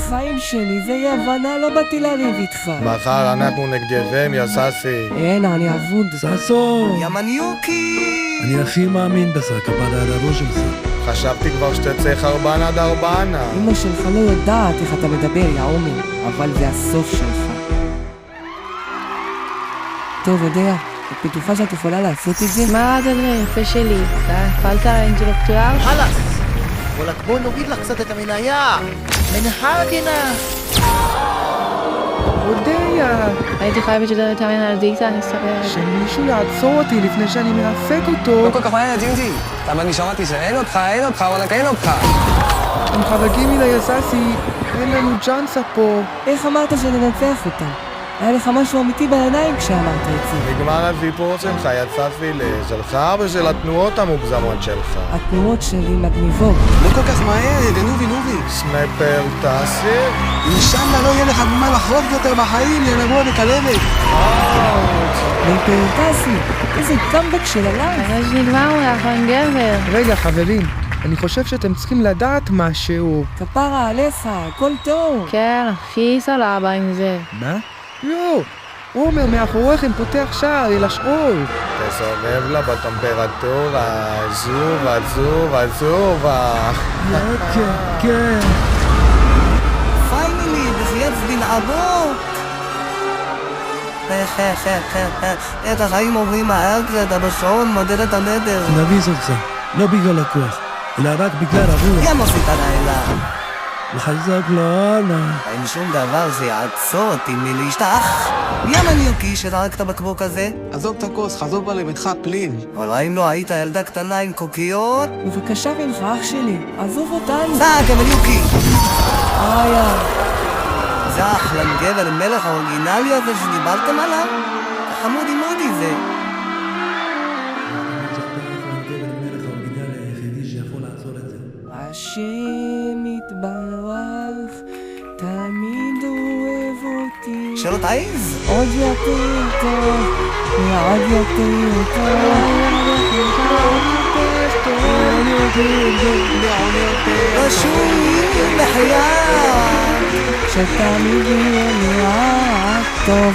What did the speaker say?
בחיים שלי, זה יהיה הבנה, לא באתי לריב איתך. מחר אנחנו נגדכם, יא ססי. אין, אני אבוד. ססו! יא מניוקי! אני הכי מאמין בך, כפרה על הראש שלך. חשבתי כבר שתצא חרבן עד ארבענה. אמא שלך לא יודעת איך אתה מדבר, יא עומר, אבל זה הסוף שלך. טוב, יודע, את בטוחה שאת יכולה לעשות את זה? מה זה יפה שלי? אתה הפעלת אינטלקטואל? חלאס! וואלק בוא נוריד לך קצת את המניה! מנהגנה! הודיה! הייתי חייבת שזה תאמן על דיקטה, אני אסתבר. שמישהו יעצור אותי לפני שאני מאפק אותו. לא כל כך מעניין, ג'ינג'י. אבל אני שמעתי שאין אותך, וואלק אין אותך. הם חרקים מדי יססי, אין לנו צ'אנסה פה. איך אמרת שננצח אותם? היה לך משהו אמיתי בעיניים כשאמרת את זה. נגמר הסיפור שלך, יא ססי, שלך ושל התנועות המוגזמות שלך. התנועות שלי מגניבות. לא כל כך מהר, נובי. סנפר, תעשיר. משם לא יהיה לך ממה לחרוג יותר בחיים, יא נבוא וכלבת. מפרטסי, איזה קאמבק של עליי. אחרי שנגמר הוא יחון גבר. רגע חברים, אני חושב שאתם צריכים לדעת משהו. כפרה עליך, הכל טוב. כן, הכי סלבה עם זה. מה? לא! עומר מאחוריכם פותח שער אל השאול. תסובב לה בטמפרטורה, עזובה. כן. פיינילי, בחייץ דין עבוק! את החיים עוברים מהר כשאתה בשעון מודד את הנדר. נביס אותך, לא בגלל הכוח, אלא רק בגלל הרוח. ים עשית לילה. וחזק לאללה. אין שום דבר שיעצור אותי מלהשתח. ים הניוקי שזרקת בקבוק הזה. עזוב את הכוס, חזור בה לביתך פליל. אבל האם לא היית ילדה קטנה עם קוקיות? בבקשה ממך, אח שלי, עזוב אותנו. צעק, המניוקי! איה, זה האחלן גבר מלך האורגינלי הזה שדיברתם עליו? חמודי מודי זה. השם יתברך, תמיד אוהב אותי. שלא תעיז? עוד יותר טוב, ועוד יותר רשום בחיי. שתמיד יהיה לי רק טוב.